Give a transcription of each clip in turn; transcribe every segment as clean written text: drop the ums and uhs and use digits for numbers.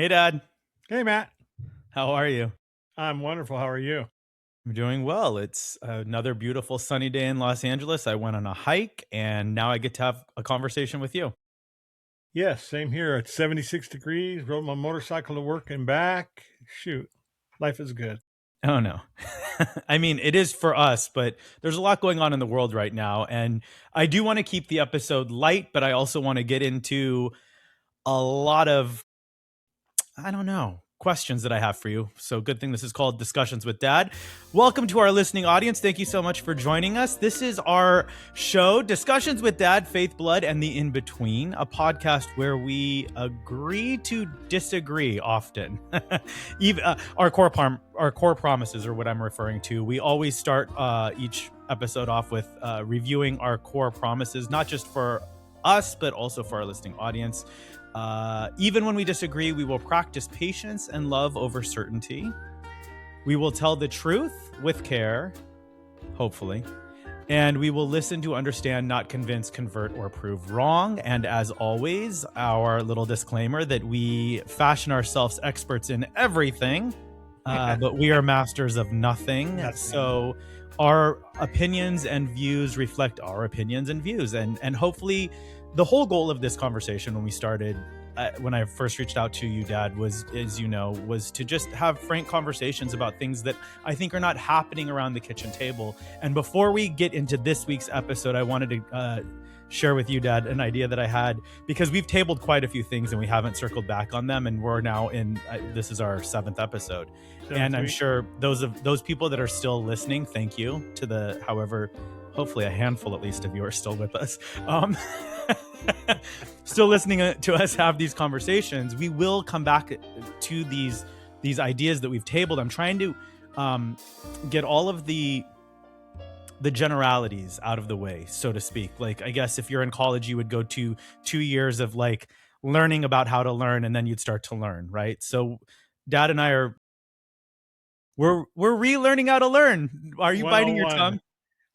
Hey, Dad. Hey, Matt. How are you? I'm wonderful. How are you? I'm doing well. It's another beautiful sunny day in Los Angeles. I went on a hike and now I get to have a conversation with you. Yes, same here. It's 76 degrees. Rode my motorcycle to work and back. Shoot, life is good. Oh, no. I mean, it is for us, but there's a lot going on in the world right now. And I do want to keep the episode light, but I also want to get into a lot of I don't know, questions that I have for you. So, good thing this is called Discussions with Dad. Welcome to our listening audience. Thank you so much for joining us. This is our show, Discussions with Dad, Faith, Blood, and the In Between, a podcast where we agree to disagree often. Even our core promises are what I'm referring to. We always start each episode off with reviewing our core promises, not just for us, but also for our listening audience. Even when we disagree, we will practice patience and love over certainty. We will tell the truth with care, hopefully. And we will listen to understand, not convince, convert, or prove wrong. And as always, our little disclaimer that we fashion ourselves experts in everything, but we are masters of nothing. So our opinions and views reflect our opinions and views. And hopefully the whole goal of this conversation when we started, when I first reached out to you, Dad, was, as you know, was to just have frank conversations about things that I think are not happening around the kitchen table. And before we get into this week's episode, I wanted to share with you, Dad, an idea that I had, because we've tabled quite a few things and we haven't circled back on them. And we're now in, this is our 7th episode. And I'm sure those people that are still listening, thank you to the, however, hopefully a handful at least of you are still with us. Still listening to us have these conversations. We will come back to these ideas that we've tabled. I'm trying to get all of the generalities out of the way, so to speak. Like, I guess if you're in college, you would go to 2 years of like learning about how to learn, and then you'd start to learn, right? So Dad and I we're relearning how to learn. Are you biting your tongue?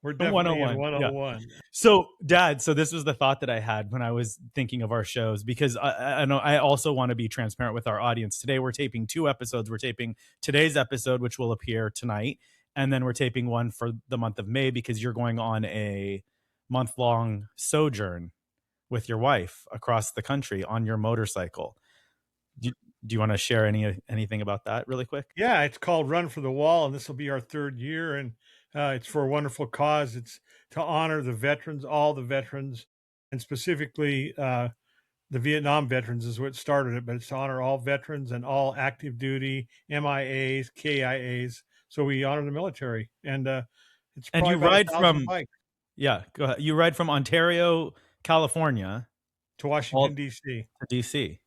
We're definitely in 101. 101. Yeah. So, Dad, so this was the thought that I had when I was thinking of our shows, because I know I also want to be transparent with our audience. Today, we're taping 2 episodes. We're taping today's episode, which will appear tonight, and then we're taping one for the month of May because you're going on a month-long sojourn with your wife across the country on your motorcycle. Do you want to share anything about that really quick? Yeah, it's called Run for the Wall, and this will be our 3rd year. And it's for a wonderful cause. It's to honor the veterans, all the veterans, and specifically the Vietnam veterans is what started it, but it's to honor all veterans and all active duty, MIAs, KIAs. So we honor the military. And it's And probably you about ride 1,000 from bikes go ahead. You ride from Ontario, California, to all Washington, D.C. to DC.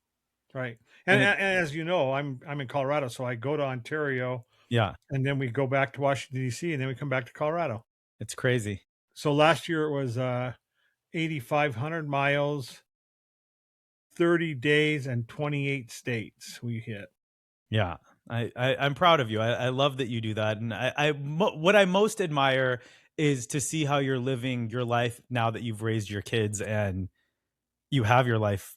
Right. And And as you know, I'm in Colorado, so I go to Ontario yeah, and then we go back to Washington, D.C., and then we come back to Colorado. it's crazy. So last year it was 8,500 miles, 30 days, and 28 states we hit. Yeah. I'm proud of you. I love that you do that. And what I most admire is to see how you're living your life now that you've raised your kids and you have your life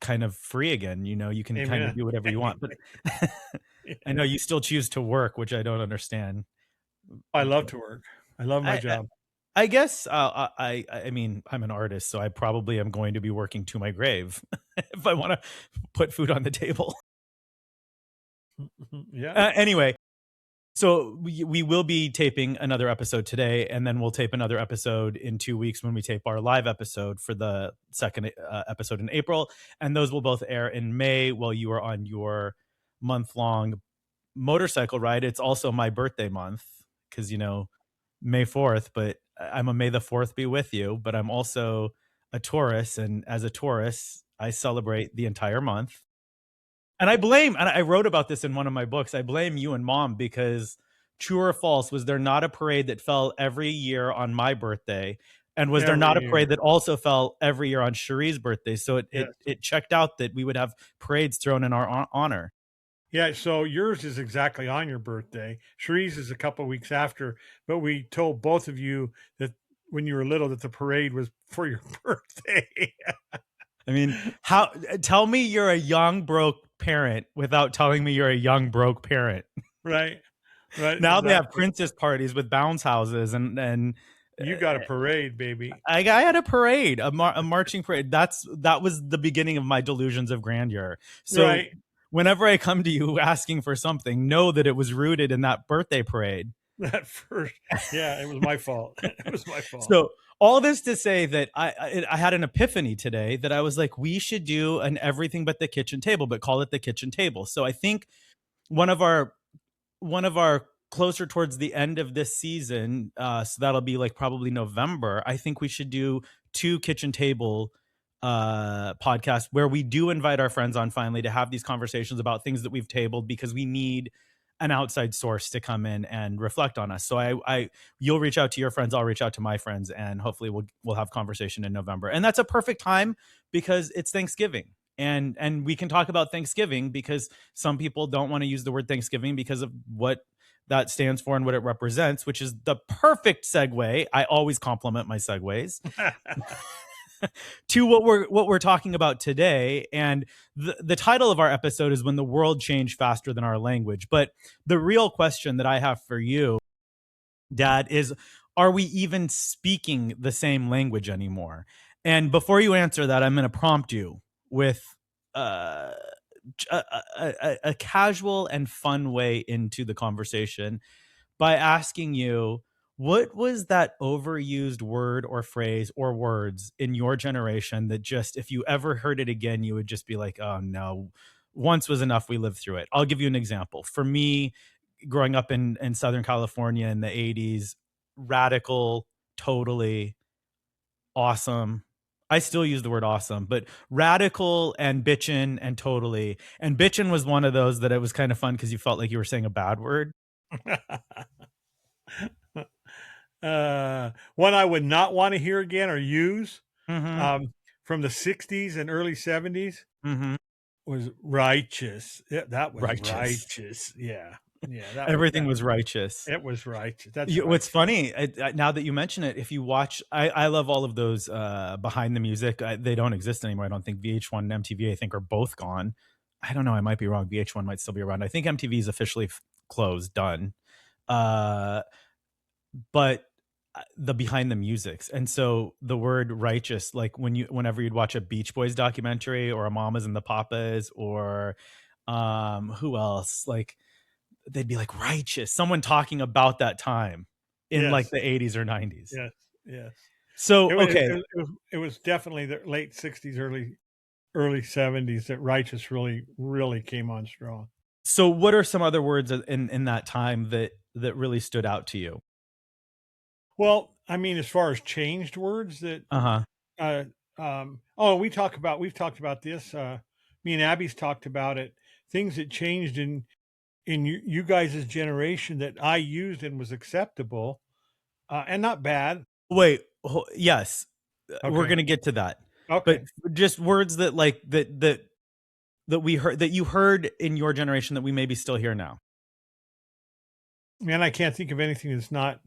kind of free again. You know, you can kind of Amen. do whatever you want, but I know you still choose to work, which I don't understand. I love to work. I love my I, job. I guess I mean, I'm an artist, so I probably am going to be working to my grave if I want to put food on the table. Yeah. Anyway, so we will be taping another episode today, and then we'll tape another episode in 2 weeks when we tape our live episode for the second episode in April, and those will both air in May while you are on your month-long motorcycle ride. It's also my birthday month because, you know, May 4th, but I'm a May the 4th be with you, but I'm also a Taurus, and as a Taurus, I celebrate the entire month. And I wrote about this in one of my books. I blame you and Mom because true or false, was there not a parade that fell every year on my birthday? And was there not a Every parade year. that also fell every year on Cherie's birthday? So Yes. it checked out that we would have parades thrown in our honor. Yeah, so yours is exactly on your birthday. Cherie's is a couple weeks after, but we told both of you that when you were little that the parade was for your birthday. I mean, tell me you're a young, broke parent without telling me you're a young broke parent. Right. Right. Now they have Exactly. princess parties with bounce houses and You got a parade, baby. I had a parade, a marching parade. That was the beginning of my delusions of grandeur. So Right. whenever I come to you asking for something, know that it was rooted in that birthday parade. That first, yeah, it was my fault. It was my fault. So all this to say that I had an epiphany today that I was like, we should do an everything but the kitchen table, but call it the kitchen table. So I think one of our closer towards the end of this season, so that'll be like probably November, I think we should do 2 kitchen table podcasts where we do invite our friends on finally to have these conversations about things that we've tabled, because we need an outside source to come in and reflect on us. So you'll reach out to your friends, I'll reach out to my friends, and hopefully we'll have conversation in November. And that's a perfect time because it's Thanksgiving. And we can talk about Thanksgiving because some people don't want to use the word Thanksgiving because of what that stands for and what it represents, which is the perfect segue. I always compliment my segues to what we're talking about today. And the title of our episode is When the World Changed Faster Than Our Language. But the real question that I have for you, Dad, is, are we even speaking the same language anymore? And before you answer that, I'm going to prompt you with uh, a casual and fun way into the conversation by asking you, what was that overused word or phrase or words in your generation that just, if you ever heard it again, you would just be like, oh no, once was enough. We lived through it. I'll give you an example. For me, growing up in Southern California in the 80s, radical, totally awesome. I still use the word awesome, but radical and bitchin' and totally. And bitchin' was one of those that it was kind of fun because you felt like you were saying a bad word. One I would not want to hear again or use, Mm-hmm. from the 60s and early 70s Mm-hmm. was righteous. That was Righteous. righteous. Yeah. Yeah. That was, Everything was righteous. it was righteous. That's right. What's funny, now that you mention it, if you watch, I love all of those behind the music. They don't exist anymore. I don't think VH1 and MTV, I think, are both gone. I don't know. I might be wrong. VH1 might still be around. I think MTV is officially closed, done. Uh, but the behind the musics, and so the word righteous, like whenever you'd watch a Beach Boys documentary or a Mamas and the Papas or who else, like they'd be like righteous, someone talking about that time in like Yes. the 80s or 90s. Yes. Yes. So It was, okay, it was definitely the late 60s, early 70s that righteous really, really came on strong. so what are some other words in that time that really stood out to you? Well, I mean, as far as changed words that, Uh-huh. uh, oh, we've talked about this. Me and Abby's talked about it. Things that changed in you guys' generation that I used and was acceptable, and not bad. Wait, yes, we're Okay. gonna get to that, but Okay. just words that like that we heard, that you heard in your generation, that we maybe still hear now. Man, I can't think of anything that's not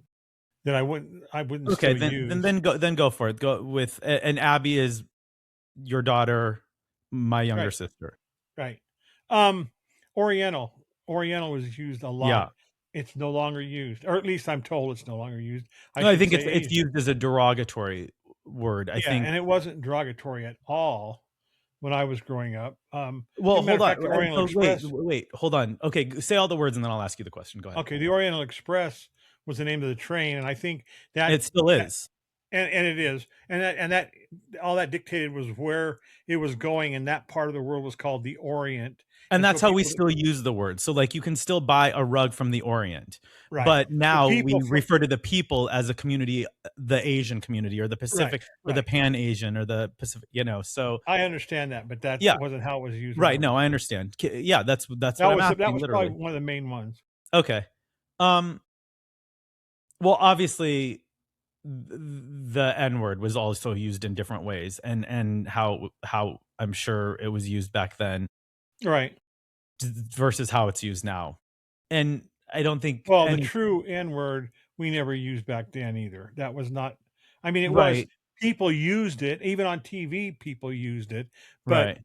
that I wouldn't Okay, still then use. go for it. Go with, and Abby is your daughter, my younger Right. sister. Right. Um, Oriental. Oriental was used a Yeah. lot. It's no longer used, or at least I'm told it's no longer used. I No, I should think say it's Asian. used as a derogatory word. I Yeah, think. and it wasn't derogatory at all when I was growing up. As Well, a matter hold of on. fact, the Oriental So Express. wait, hold on. Okay, say all the words and then I'll ask you the question. Go ahead. Okay, the Oriental Express was the name of the train, and I think that It still that is. and it is, and that all that dictated was where it was going, and that part of the world was called the Orient, And and so that's how we people, still use the word. So like you can still buy a rug from the Orient. right? But So now we people from refer to the people as a community, the Asian community or the right, Pacific or the right. Pan Asian or the Pacific, So I understand that, but that yeah, wasn't how it was used right. No, originally. I understand. Yeah, that's what I'm That asking, was probably literally. one of the main ones. Okay. Um, well, obviously the N word was also used in different ways, and how I'm sure it was used back then Right. versus how it's used now. And I don't think Well, the any. true N word we never used back then either. That was not. I mean, it was Right, people used it even on TV. People used it, but right.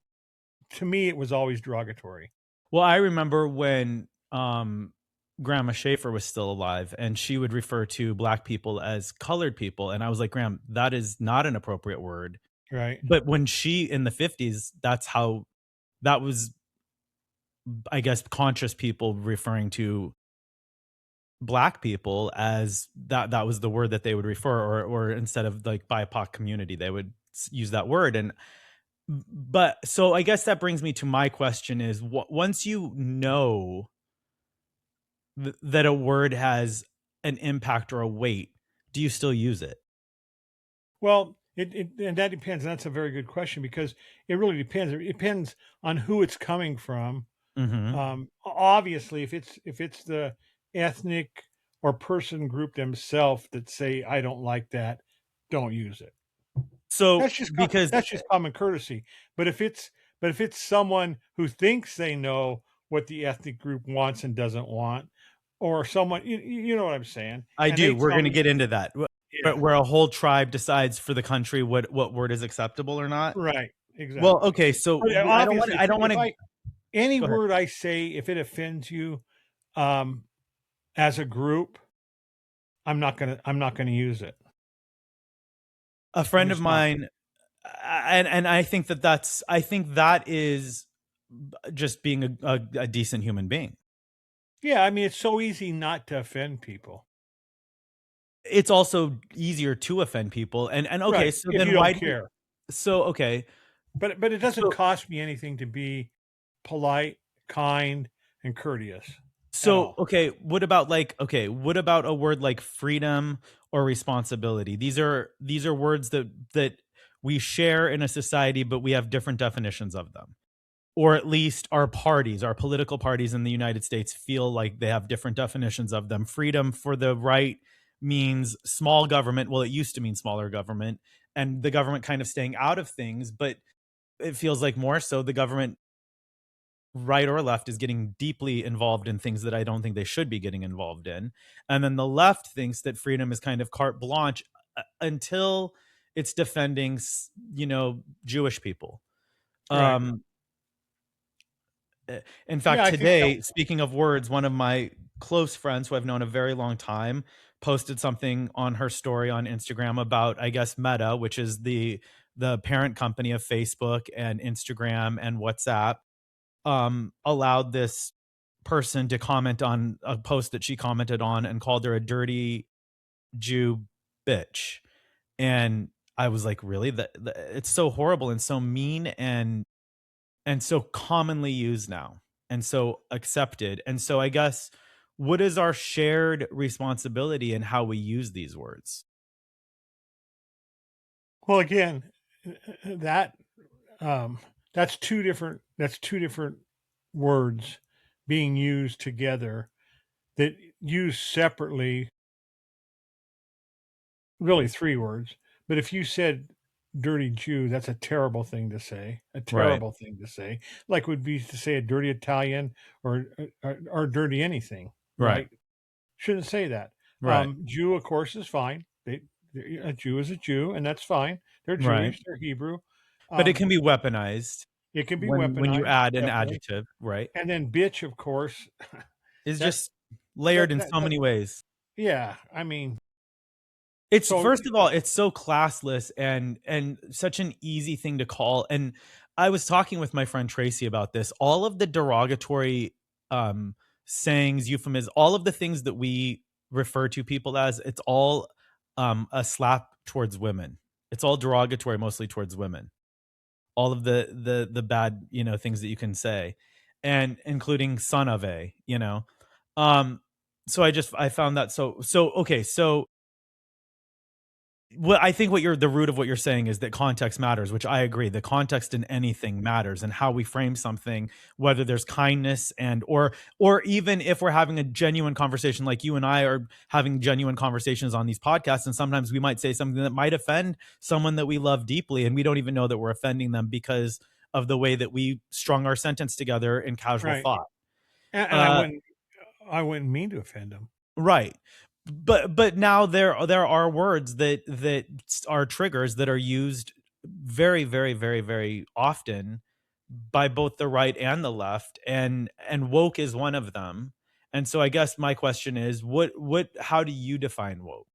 to me, it was always derogatory. Well, I remember when Grandma Schaefer was still alive and she would refer to black people as colored people. And I was like, Graham, that is not an appropriate word. Right. But when she in the 50s, that's how that was, I guess, conscious people referring to black people as that was the word that they would refer, or instead of like BIPOC community, they would use that word. And but so I guess that brings me to my question is once you know that a word has an impact or a weight, do you still use it? Well, and that depends. And that's a very good question because it really depends. It depends on who it's coming from. Mhm. Obviously, if it's the ethnic or person group themselves that say I don't like that, don't use it. So because That's just common courtesy. But if it's someone who thinks they know what the ethnic group wants and doesn't want, or someone you know what I'm saying, I and do, they we're tell gonna me, get into that. yeah, But where a whole tribe decides for the country what word is acceptable or not? right, Well, exactly. okay, so But I don't wanna obviously, I don't if wanna I any go ahead. word I say, if it offends you, um, as a group, I'm not gonna use it. A I'm friend of just not. mine, and I think I think that is just being a decent human being. Yeah, I mean, it's so easy not to offend people. It's also easier to offend people, and okay, Right, so if you then don't why do you care. so okay, But it doesn't so cost me anything to be polite, kind, and courteous at so, all. okay, what about like okay, what about a word like freedom or responsibility? These are words that we share in a society, but we have different definitions of them. Or at least our political parties in the United States feel like they have different definitions of them. Freedom for the right means small government. Well, it used to mean smaller government and the government kind of staying out of things, but it feels like more so the government, right or left, is getting deeply involved in things that I don't think they should be getting involved in. And then the left thinks that freedom is kind of carte blanche until it's defending, Jewish people. Right. Um, in Yeah, fact, I think that today, speaking of words, one of my close friends who I've known a very long time posted something on her story on Instagram about, I guess, Meta, which is the parent company of Facebook and Instagram and WhatsApp, allowed this person to comment on a post that she commented on and called her a dirty Jew bitch. And I was like, really? It's so horrible and so mean and so commonly used now and so accepted. And so I guess what is our shared responsibility in how we use these words? well, again, that, um, that's two different words being used together that used separately, really 3 words, but if you said "dirty Jew," that's a terrible thing to say, a Right. terrible thing to say, like would be to say a dirty Italian or dirty anything, Right. right? Shouldn't say that. Right. Jew, of course, is fine. A Jew is a Jew, and that's fine. They're Right. Jewish, they're Hebrew. But it Um, can be weaponized it can be when you weaponized, add an definitely. adjective, right? And then bitch, of course, Is that just layered in so that many ways. yeah, I mean, It's so first of all, it's so classless and such an easy thing to call. And I was talking with my friend Tracy about this. All of the derogatory um sayings, euphemisms, all of the things that we refer to people as, it's all a slap towards women. It's all derogatory mostly towards women. All of the bad, things that you can say, and including son of a. Um so I found that so okay, so well, I think the root of what you're saying is that context matters, which I agree. The context in anything matters, and how we frame something, whether there's kindness or even if we're having a genuine conversation, like you and I are having genuine conversations on these podcasts, and sometimes we might say something that might offend someone that we love deeply, and we don't even know that we're offending them because of the way that we strung our sentence together in casual right, thought. and Uh, I wouldn't mean to offend them. Right. But now there are words that are triggers that are used very, very, very, very often by both the right and the left, and woke is one of them. And so I guess my question is, what how do you define woke?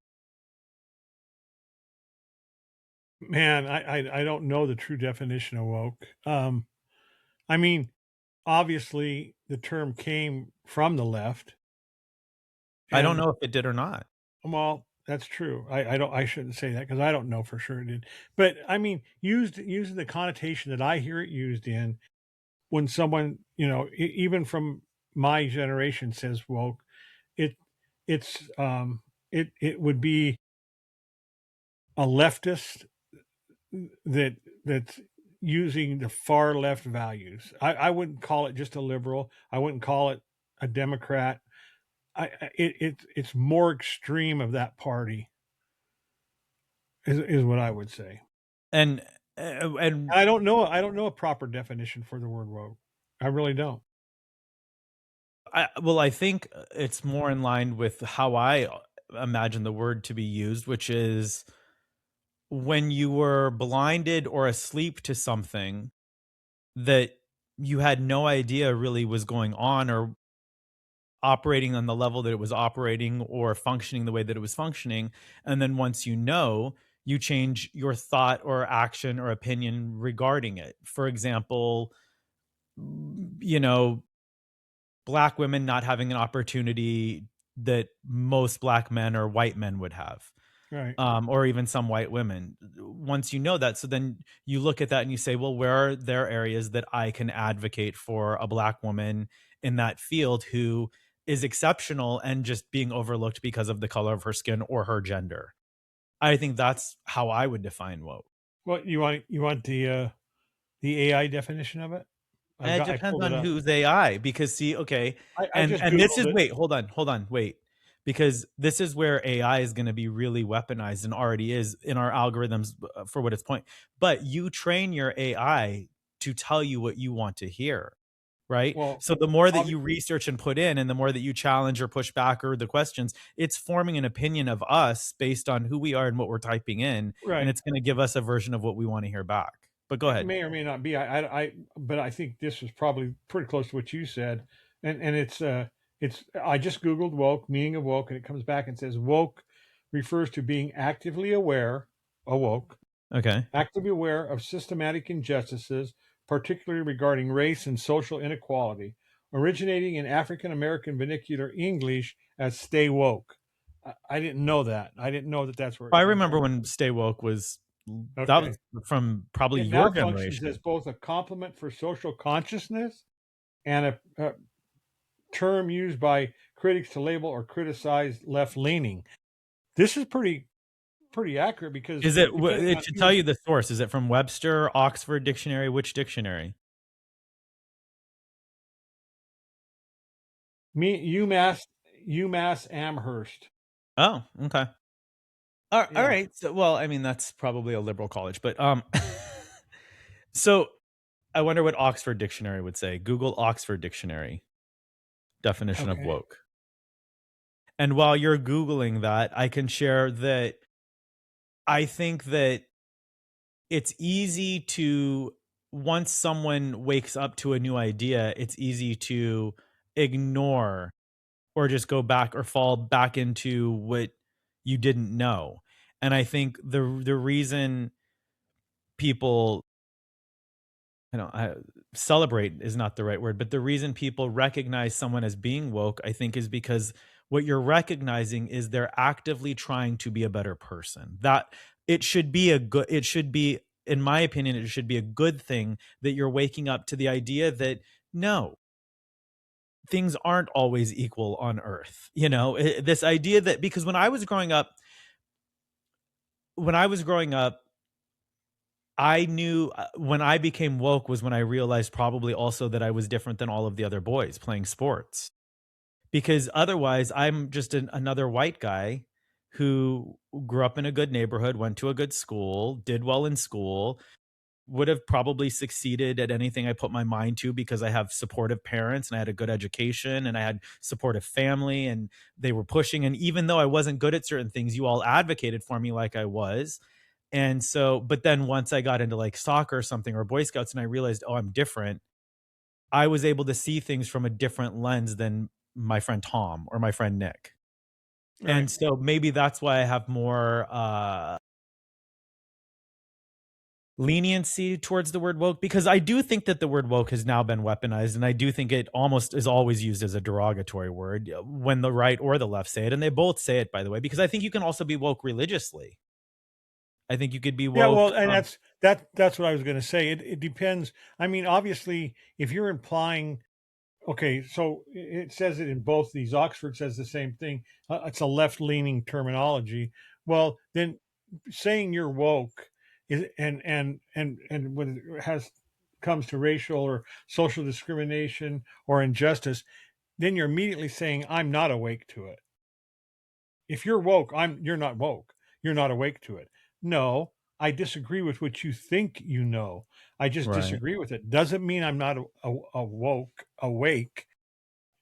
Man, I don't know the true definition of woke. I mean, obviously, the term came from the left, I don't and know if it did or not. well, that's true. I don't I shouldn't say that because I don't know for sure it did. But I mean, using the connotation that I hear it used in when someone, even from my generation says woke, it it would be a leftist that that's using the far left values. I wouldn't call it just a liberal. I wouldn't call it a Democrat. It's more extreme of that party is what I would say. And And I don't know a proper definition for the word woke. I really don't. I think it's more in line with how I imagine the word to be used, which is when you were blinded or asleep to something that you had no idea really was going on, or operating on the level that it was operating, or functioning the way that it was functioning. And then once you know, you change your thought or action or opinion regarding it. For example, you know, black women not having an opportunity that most black men or white men would have, Right. or even some white women. Once you know that, so then you look at that and you say, well, where are there areas that I can advocate for a black woman in that field who is exceptional and just being overlooked because of the color of her skin or her gender? I think that's how I would define woke. What you want the AI definition of it? And it I depends pulled it on up. who's AI, because see, okay, I just and this googled is, it. wait, hold on, wait, because this is where AI is going to be really weaponized and already is in our algorithms, for what it's point. But you train your AI to tell you what you want to hear, right? Well, So the more that obvi you research and put in, and the more that you challenge or push back or the questions, it's forming an opinion of us based on who we are and what we're typing in, and right. it's going to give us a version of what we want to hear back. But go It ahead. may or may not be. But I think this is probably pretty close to what you said, and it's. I just googled woke, meaning of woke, and it comes back and says woke refers to being actively aware, awoke, Okay. actively aware of systematic injustices, particularly regarding race and social inequality, originating in African American vernacular English as "stay woke." I didn't know that. I didn't know that that's where it I came remember from. when Stay Woke was, that Okay. was from probably It your now functions as generation. both a complement for social consciousness and a term used by critics to label or criticize left leaning. This is pretty accurate because Is it depending it on should tell who's you the source. Is it from Webster, Oxford Dictionary, which dictionary? UMass Amherst. Oh, okay. Yeah. Alright. So, well, I mean, that's probably a liberal college, but, so I wonder what Oxford Dictionary would say. Google Oxford Dictionary, definition of Okay. woke. And while you're Googling that, I can share that I think that it's easy to, once someone wakes up to a new idea, it's easy to ignore or just go back or fall back into what you didn't know. And I think the reason people, celebrate is not the right word, but the reason people recognize someone as being woke, I think, is because what you're recognizing is they're actively trying to be a better person. That it should be a good, it should be, in my opinion, it should be a good thing that you're waking up to the idea that no, things aren't always equal on earth. This idea that, because when I was growing up, I knew, when I became woke was when I realized probably also that I was different than all of the other boys playing sports. Because otherwise, I'm just another white guy who grew up in a good neighborhood, went to a good school, did well in school, would have probably succeeded at anything I put my mind to because I have supportive parents and I had a good education and I had supportive family and they were pushing. And even though I wasn't good at certain things, you all advocated for me like I was. And so, but then once I got into like soccer or something or Boy Scouts and I realized, oh, I'm different, I was able to see things from a different lens than my friend Tom or my friend Nick. Right. And so maybe that's why I have more leniency towards the word woke, because I do think that the word woke has now been weaponized, and I do think it almost is always used as a derogatory word when the right or the left say it, and they both say it, by the way, because I think you can also be woke religiously. I think you could be Yeah, woke. well, and that's what I was going to say. It depends. I mean, obviously, if you're implying, okay, so it says it in both these. Oxford says the same thing. It's a left-leaning terminology. Well, then saying you're woke is and when it has comes to racial or social discrimination or injustice, then you're immediately saying I'm not awake to it. If you're woke, you're not woke. You're not awake to it. No, I disagree with what you think you know. I just Right. disagree with it. Doesn't mean I'm not awake,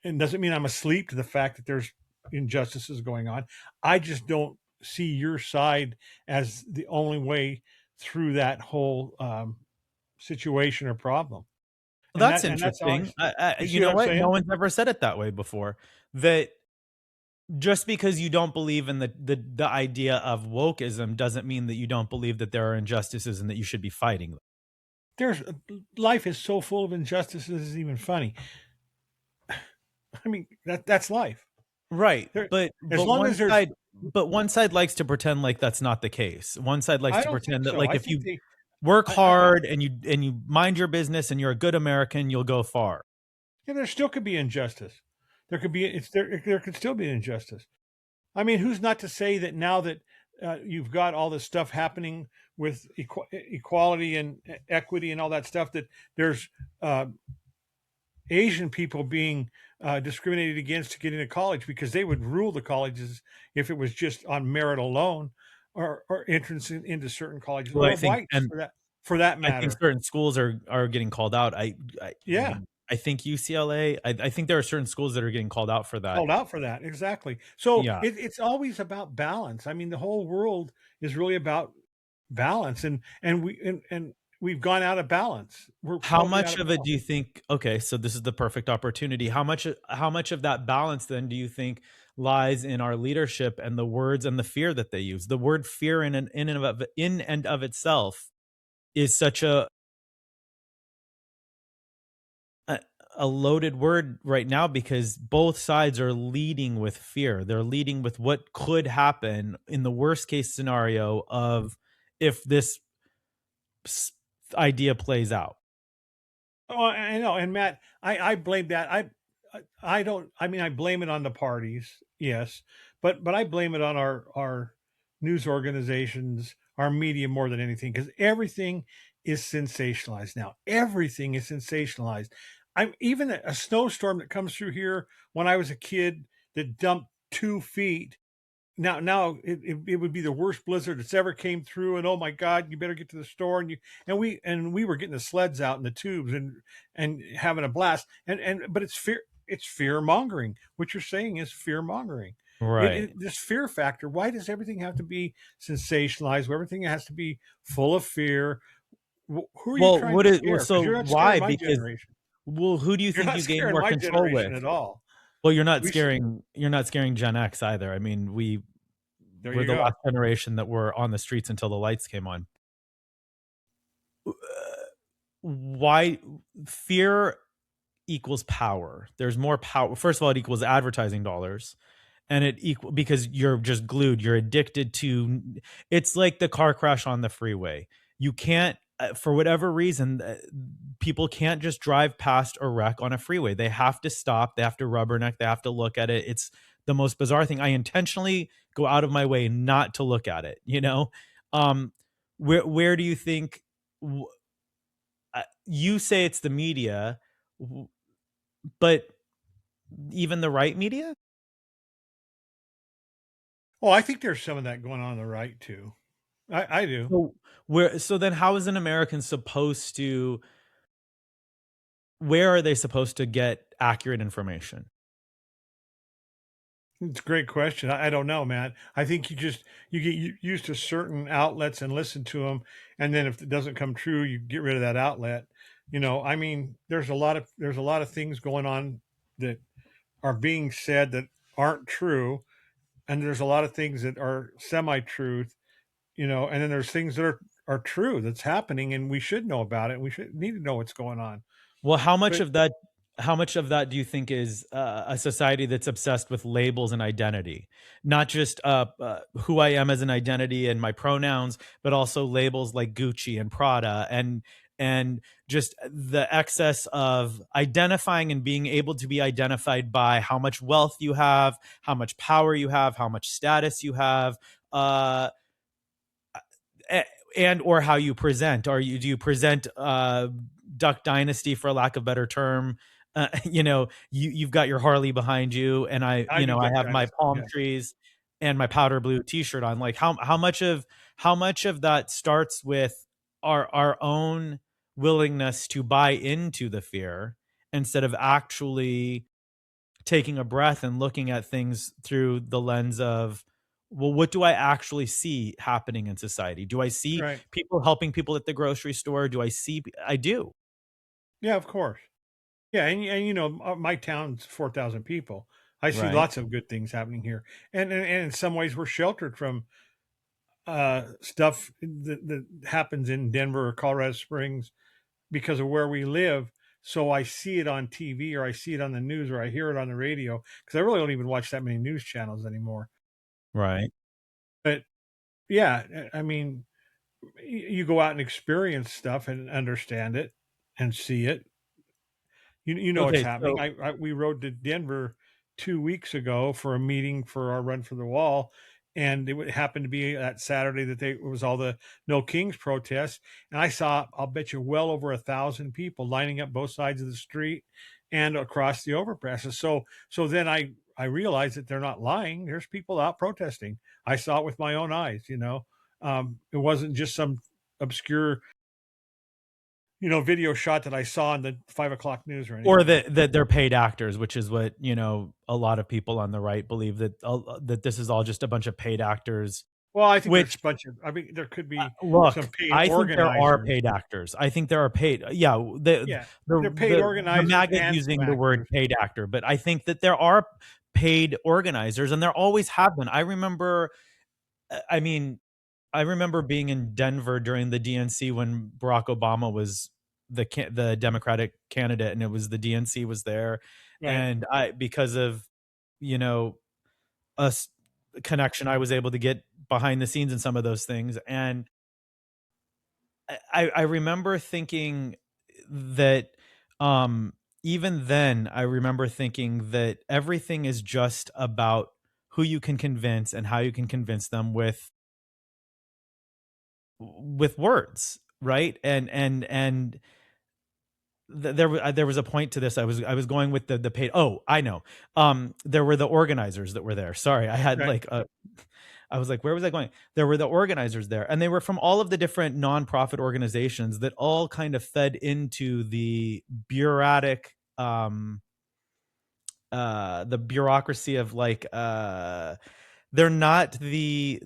and doesn't mean I'm asleep to the fact that there's injustices going on. I just don't see your side as the only way through that whole situation or problem. Well, And that's that's how interesting. you You see what know I'm what? No saying? one's ever said it that way before. That just because you don't believe in the idea of wokeism doesn't mean that you don't believe that there are injustices and that you should be fighting them. There's life is so full of injustices, it's even funny. I mean, that's life. Right, There, but as long as there's, one side likes to pretend like that's not the case. One side likes I to don't think pretend that, so. like, I if think you they, work I hard and you mind your business and you're a good American, you'll go far. yeah, there still could be injustice. There could be, there could still be injustice. I mean, who's not to say that now that you've got all this stuff happening with equality and equity and all that stuff, that there's uh, Asian people being discriminated against to get into college because they would rule the colleges if it was just on merit alone, or entrance into certain colleges, Well, or whites for that I think matter. certain schools are getting called out. I Yeah, mean, I think UCLA, I think there are certain schools that are getting called out for that. called out for that, exactly. So Yeah. it's always about balance. I mean, the whole world is really about balance, and we've gone out of balance. We're How totally out much of of it balance. do you think, okay, so this is the perfect opportunity. How much of that balance then do you think lies in our leadership and the words and the fear that they use? The word fear in and of itself is such a a loaded word right now because both sides are leading with fear. They're leading with what could happen in the worst case scenario of if this s- idea plays out. Oh, I know, and Matt, I blame that. I don't. I mean, I blame it on the parties, yes, but I blame it on our news organizations, our media more than anything, because everything is sensationalized now. Everything is sensationalized. I'm even a snowstorm that comes through here when I was a kid that dumped 2 feet. Now it would be the worst blizzard that's ever came through, and oh my God, you better get to the store, and we were getting the sleds out in the tubes and having a blast, and but it's fear mongering. What you're saying is fear mongering. Right. This fear factor. Why does everything have to be sensationalized? Everything has to be full of fear. Who are you Well, trying to scare? Because so you're not scaring why? my Because, generation. well, who do you You're think not you gain scaring more my control generation with? at all. Well, We should, you're not scaring Gen X either. I mean, there we're you the go. last generation that were on the streets until the lights came on. Why fear equals power. There's more power. First of all, it equals advertising dollars. And it equal because you're just glued. You're addicted to, it's like the car crash on the freeway. You can't for whatever reason people can't just drive past a wreck on a freeway. They have to stop, they have to rubberneck, they have to look at it. It's the most bizarre thing. I intentionally go out of my way not to look at it, you know? Um where do you think you say it's the media, but even the right media? Oh, I think there's some of that going on the right too. I do. So then how is an American supposed to, where are they supposed to get accurate information? It's a great question. I don't know, man. I think you get used to certain outlets and listen to them, and then if it doesn't come true, you get rid of that outlet. I mean, there's a lot of things going on that are being said that aren't true, and there's a lot of things that are semi-truth. And then there's things that are true that's happening, and we should know about it. We should need to know what's going on. Well, But how much of that do you think is a society that's obsessed with labels and identity? Not just who I am as an identity and my pronouns, but also labels like Gucci and Prada and just the excess of identifying and being able to be identified by how much wealth you have, how much power you have, how much status you have. Uh, and or how you present. Do you present Duck Dynasty, for lack of a better term? You've got your Harley behind you, and I do I Duck have my Dynasty. palm Yeah. trees and my powder blue T-shirt on. Like how much of that starts with our own willingness to buy into the fear instead of actually taking a breath and looking at things through the lens of, well, what do I actually see happening in society? Do I see Right. people helping people at the grocery store? I do. Yeah. Of course. Yeah, and my town's 4,000 people. I see Right. lots of good things happening here, and in some ways we're sheltered from stuff that happens in Denver or Colorado Springs because of where we live. So I see it on TV, or I see it on the news, or I hear it on the radio, because I really don't even watch that many news channels anymore. Right. But yeah, I mean, you go out and experience stuff and understand it and see it. You know what's Okay, happening. so We rode to Denver 2 weeks ago for a meeting for our Run for the Wall, and happened to be that Saturday that it was all the No Kings protests, and I saw, I'll bet you, well over 1,000 people lining up both sides of the street and across the overpasses. So then I realized that they're not lying. There's people out protesting. I saw it with my own eyes. It wasn't just some obscure video shot that I saw on the 5 o'clock news or or anything. that they're paid actors, which is what, a lot of people on the right believe that this is all just a bunch of paid actors, Well, I think there's which a bunch of, I mean, there could be some look, paid I think there are organizers. paid actors. I think there are paid yeah, Yeah, they're the paid the organizers MAGA and some using the word actors. paid actor, but I think that there are paid organizers, and there always have been. I mean, I remember being in Denver during the DNC when Barack Obama was the Democratic candidate, and it was the DNC was there, Right. and I because of, you know, a s connection, I was able to get behind the scenes in some of those things, and I remember thinking that, um, even then, I remember thinking that everything is just about who you can convince and how you can convince them with words, right? And there was a point to this. I was going with the paid. Oh, I know. There were the organizers that were there. Sorry, I had Right. like a I was like, where was I going? There were the organizers there, and they were from all of the different nonprofit organizations that all kind of fed into the bureaucracy of like, they're not the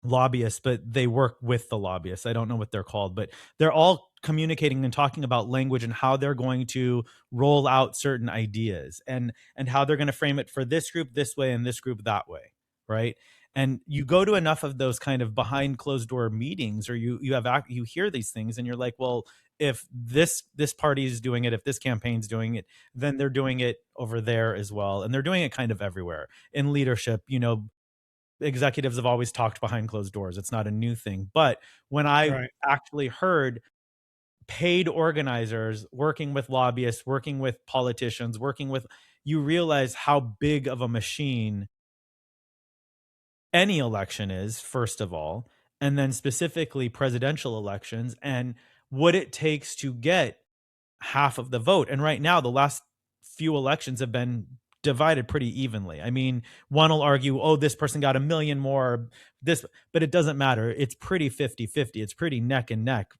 lobbyists, but they work with the lobbyists. I don't know what they're called, but they're all communicating and talking about language and how they're going to roll out certain ideas and how they're going to frame it for this group this way and this group that way, right? And you go to enough of those kind of behind closed door meetings, or you hear these things, and you're like, well, if this party is doing it, if this campaign's doing it, then they're doing it over there as well, and they're doing it kind of everywhere in leadership. Executives have always talked behind closed doors. It's not a new thing. But when I Right. actually heard paid organizers working with lobbyists, working with politicians, you realize how big of a machine any election is, first of all, and then specifically presidential elections and what it takes to get half of the vote. And right now, the last few elections have been divided pretty evenly. I mean, one will argue, oh, this person got a million more, but it doesn't matter. It's pretty 50-50. It's pretty neck and neck.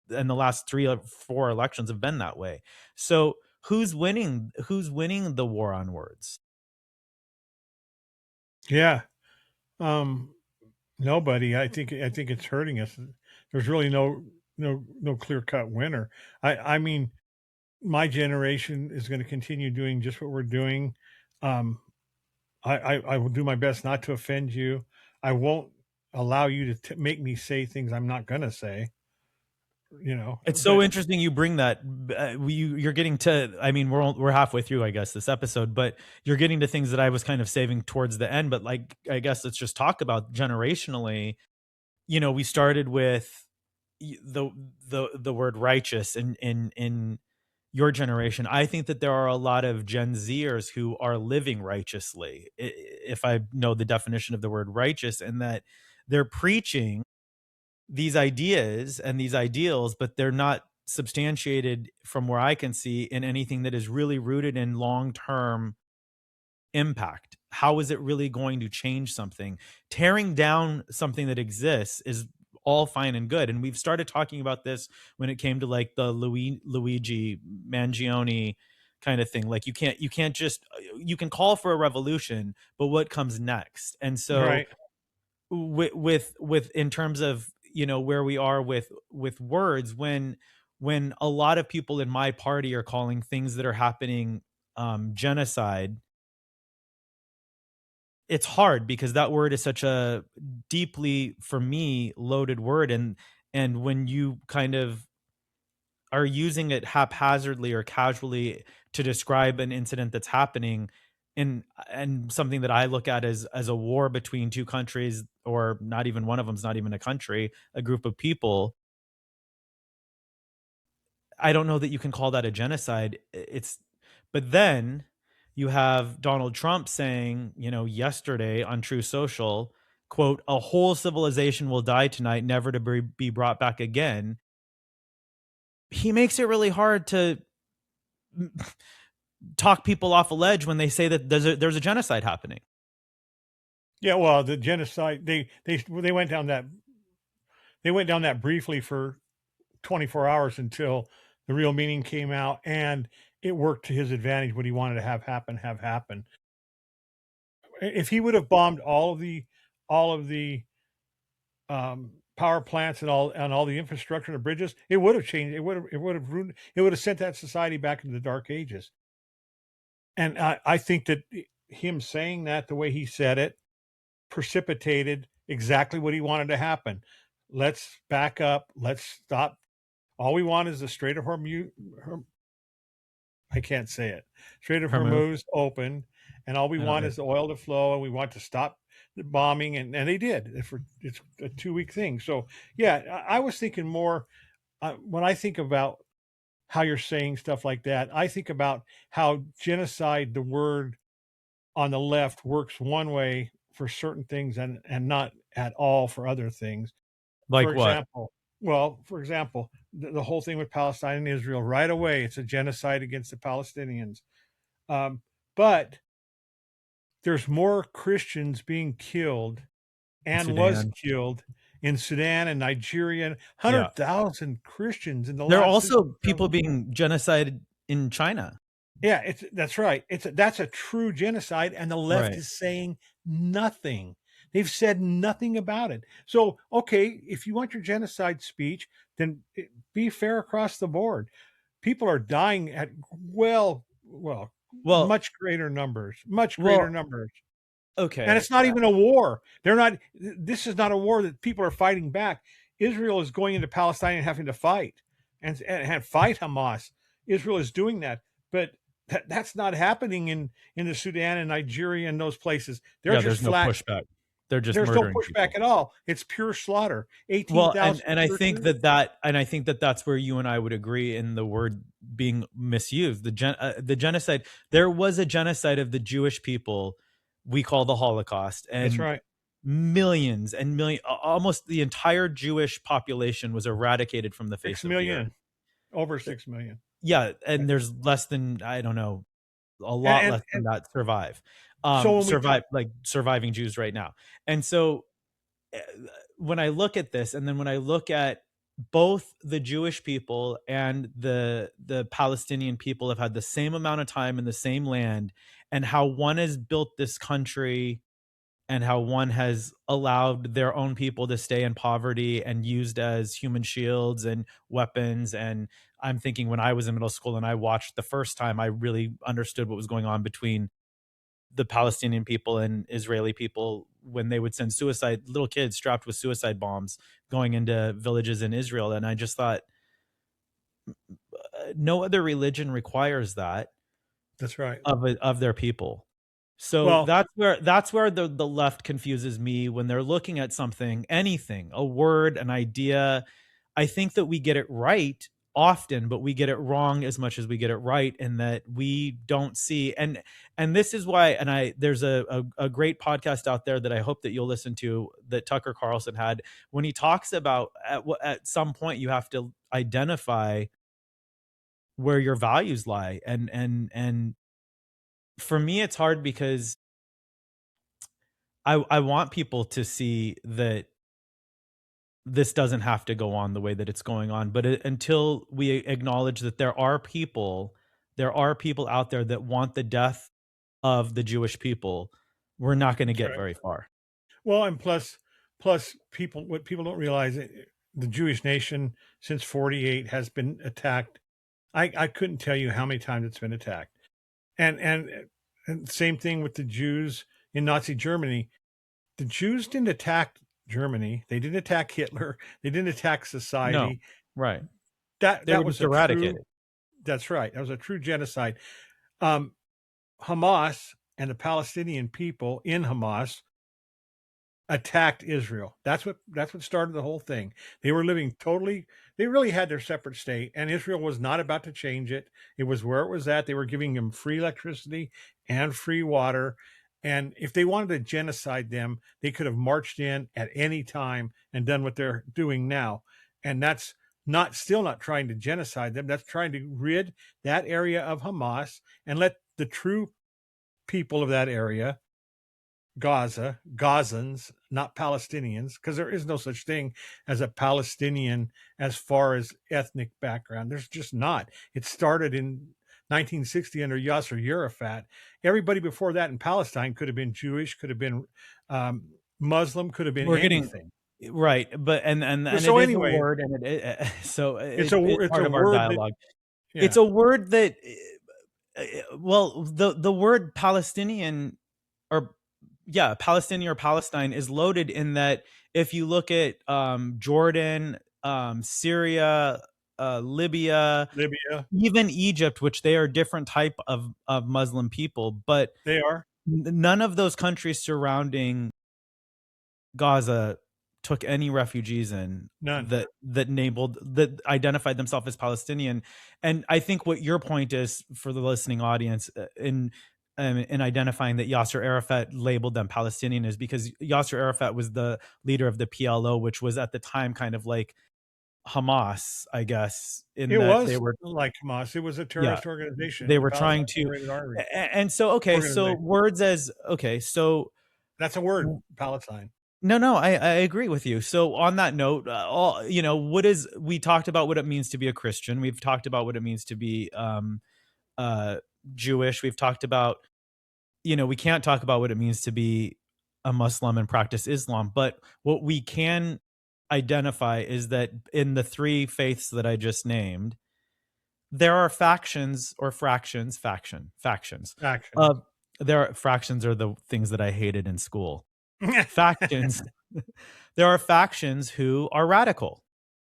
And the last 3 or 4 elections have been that way. So who's winning? Who's winning the war on words? Yeah. Um, Nobody. I think it's hurting us. There's really no clear cut winner. I mean, my generation is going to continue doing just what we're doing. Um, I will do my best not to offend you. I won't allow you to make me say things I'm not going to say. It's so But interesting you bring that. You're getting to. I mean, we're halfway through, I guess, this episode, but you're getting to things that I was kind of saving towards the end. But like, I guess let's just talk about generationally. We started with the the word righteous in your generation. I think that there are a lot of Gen Zers who are living righteously, if I know the definition of the word righteous, and that they're preaching these ideas and these ideals, but they're not substantiated from where I can see in anything that is really rooted in long-term impact. How is it really going to change something? Tearing down something that exists is all fine and good. And we've started talking about this when it came to like the Luigi Mangione kind of thing. Like you can't just you can call for a revolution, but what comes next? And so right. with in terms of where we are with words, when a lot of people in my party are calling things that are happening genocide, it's hard because that word is such a deeply, for me, loaded word. And when you kind of are using it haphazardly or casually to describe an incident that's happening, and something that I look at as a war between two countries, or not even one of them's not even a country, a group of people, I don't know that you can call that a genocide. It's But then you have Donald Trump saying, yesterday on True Social, quote, "A whole civilization will die tonight, never to be brought back again." He makes it really hard to talk people off a ledge when they say that there's a genocide happening. Yeah. Well, the genocide. They went down that briefly for 24 hours until the real meaning came out, and it worked to his advantage. What he wanted to have happen. If he would have bombed all of the power plants and all the infrastructure and the bridges, it would have changed. It would have ruined. It would have sent that society back into the dark ages. And I think that him saying that the way he said it precipitated exactly what he wanted to happen. Let's back up. Let's stop. All we want is the Strait of Hormuz. I can't say it. Strait of Hermu. Hormuz open, and all we I don't want know. is the oil to flow, and we want to stop the bombing, and they did. It's a 2 week thing. So yeah, I was thinking more when I think about how you're saying stuff like that. I think about how genocide, the word on the left, works one way for certain things and not at all for other things. For Like what? example, the whole thing with Palestine and Israel, right away, it's a genocide against the Palestinians. Um, but there's more Christians being killed In and was Sudan. killed in Sudan and Nigeria. Yeah. 100,000 Christians in the There are last since also people being genocided in China. yeah, that's right. That's a true genocide, and the left Right. is saying nothing. They've said nothing about it. So, okay, if you want your genocide speech, then be fair across the board. People are dying at well, Well, much greater well, numbers. And okay. it's not even a war. They're not. This is not a war that people are fighting back. Israel is going into Palestine and having to fight and fight Hamas. Israel is doing that, but that's not happening in the Sudan and Nigeria and those places. They're Yeah, just there's no flat. pushback. They're just There's no murdering pushback people. at all. It's pure slaughter. eighteen Well, and thousand and I think churches. that that's where you and I would agree in the word being misused. The genocide. There was a genocide of the Jewish people we call the Holocaust, That's and right. millions and million, almost the entire Jewish population was eradicated from the Six face of the earth. million, over 6 million. Yeah, and there's less than, I don't know, a And lot and, less than and that survive. so when we talk, Surviving Jews right now. And so eh, when I look at this, and then when I look at both the Jewish people and the Palestinian people have had the same amount of time in the same land, and how one has built this country and how one has allowed their own people to stay in poverty and used as human shields and weapons. And I'm thinking when I was in middle school and I watched the first time, I really understood what was going on between the Palestinian people and Israeli people when they would send suicide little kids strapped with suicide bombs going into villages in Israel. And I just thought, no other religion requires that That's right. of their people. So Well, that's where the left confuses me when they're looking at something, anything, a word, an idea. I think that we get it right often, but we get it wrong as much as we get it right, and that we don't see. And this is why. And I there's a great podcast out there that I hope that you'll listen to that Tucker Carlson had when he talks about at some point you have to identify where your values lie. And for me, it's hard because I want people to see that this doesn't have to go on the way that it's going on, but until we acknowledge that there are people out there that want the death of the Jewish people, we're not gonna that's get right. very far. Well, and plus people what people don't realize, the Jewish nation since 48 has been attacked. I couldn't tell you how many times it's been attacked. And same thing with the Jews in Nazi Germany. The Jews didn't attack Germany. They didn't attack Hitler. They didn't attack No. society. Right. That They were that just was a true eradicated. that's right. That was a true genocide. Um, Hamas and the Palestinian people in Hamas attacked Israel. That's what started the whole thing. They were living totally they really had their separate state, and Israel was not about to change it. It was where it was at. They were giving them free electricity and free water. And if they wanted to genocide them, they could have marched in at any time and done what they're doing now. And that's not still not trying to genocide them. That's trying to rid that area of Hamas and let the true people of that area, Gazans, not Palestinians, because there is no such thing as a Palestinian as far as ethnic background. There's just not. It started in 1960 under Yasser Arafat. Everybody before that in Palestine could have been Jewish, could have been Muslim, could have been We're getting anything. right, but and So it is a anyway, word, and so it's it's a part of our word that dialogue. It's yeah, a word that, well, the word Palestinian or yeah, Palestinian or Palestine is loaded in that if you look at Jordan, Syria, Libya, Libya. even Egypt, which they are different type of Muslim people, but They are none of those countries surrounding Gaza took any refugees in none. that identified themselves as Palestinian. And I think what your point is for the listening audience in identifying that Yasser Arafat labeled them Palestinian is because Yasser Arafat was the leader of the PLO, which was at the time kind of like Hamas, I guess, in It that was they were like Hamas. It was a yeah, terrorist organization, they the were trying Palestine to Liberated Army and so okay, so organization. words as okay, so That's a word, Palestine. no, no, I agree with you. So on that note, all what is we talked about what it means to be a Christian. We've talked about what it means to be uh Jewish. We've talked about, we can't talk about what it means to be a Muslim and practice Islam, but what we can identify is that in the three faiths that I just named, there are factions or fractions, factions. Actions. Uh, there are fractions are the things that I hated in school. Factions. There are factions who are radical,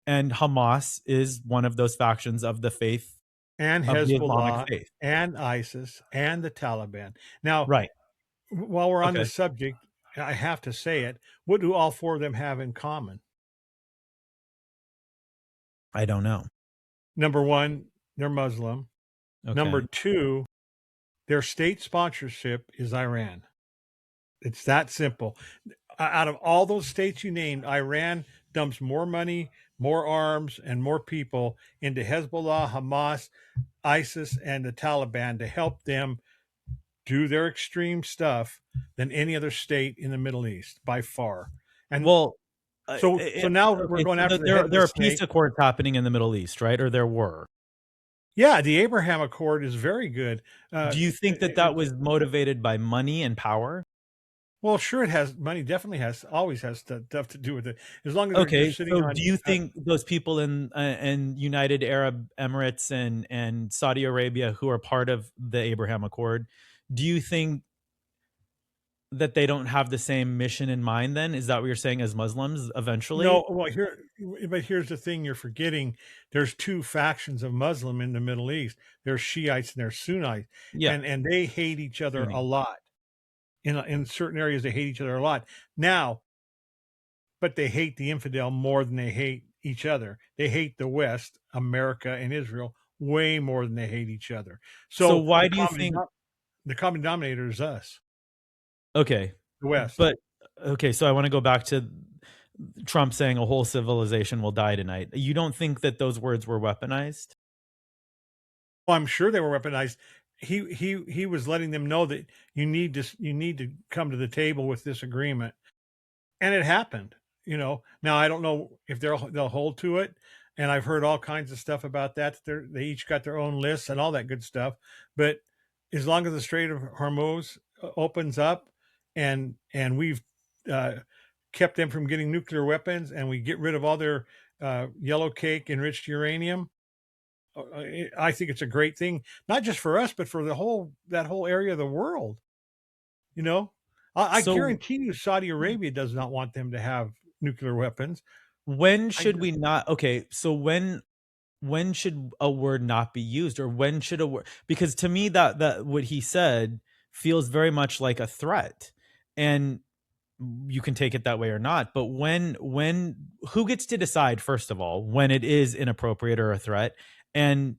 and Hamas is one of those factions of the faith And of the Islamic Hezbollah faith. and ISIS and the Taliban. Now, Right. while we're on Okay. this subject, I have to say it. What do all four of them have in common? I don't know. Number one, they're Muslim. Number Okay. two, their state sponsorship is Iran. It's that simple. Out of all those states you named, Iran dumps more money, more arms, and more people into Hezbollah, Hamas, ISIS, and the Taliban to help them do their extreme stuff than any other state in the Middle East by far. And Well, so now we're okay, going so after the head there of the there are peace snake. accords happening in the Middle East, right? Or there were. Yeah, the Abraham Accord is very good. Do you think that that It's was motivated by money and power? Well, sure, it has money definitely has always has stuff to do with it. As long as they're Okay, just sitting so do on, you think those people in United Arab Emirates and Saudi Arabia who are part of the Abraham Accord, do you think that they don't have the same mission in mind then? Is that what you're saying as Muslims eventually? no, well, but here's the thing you're forgetting. There's 2 factions of Muslim in the Middle East. There's Shiites and there's Sunnites, Yeah, and they hate each other a Sunni. lot. In certain areas, they hate each other a lot. Now, but they hate the infidel more than they hate each other. They hate the West, America and Israel, way more than they hate each other. So So why do you think the common denominator is us, okay, the West. but okay, so I wanna go back to Trump saying a whole civilization will die tonight. You don't think that those words were weaponized? Well, I'm sure they were weaponized. He was letting them know that you need to come to the table with this agreement, and it happened. Now I don't know if they'll hold to it, and I've heard all kinds of stuff about that. They each got their own lists and all that good stuff. But as long as the Strait of Hormuz opens up, and we've uh, kept them from getting nuclear weapons, and we get rid of all their yellow cake enriched uranium, I think it's a great thing, not just for us, but for that whole area of the world. You know, I So guarantee you, Saudi Arabia does not want them to have nuclear weapons. when I should just, we not okay, so when should a word not be used, or when should a word, because to me that what he said feels very much like a threat, and you can take it that way or not, but when who gets to decide, first of all, when it is inappropriate or a threat, and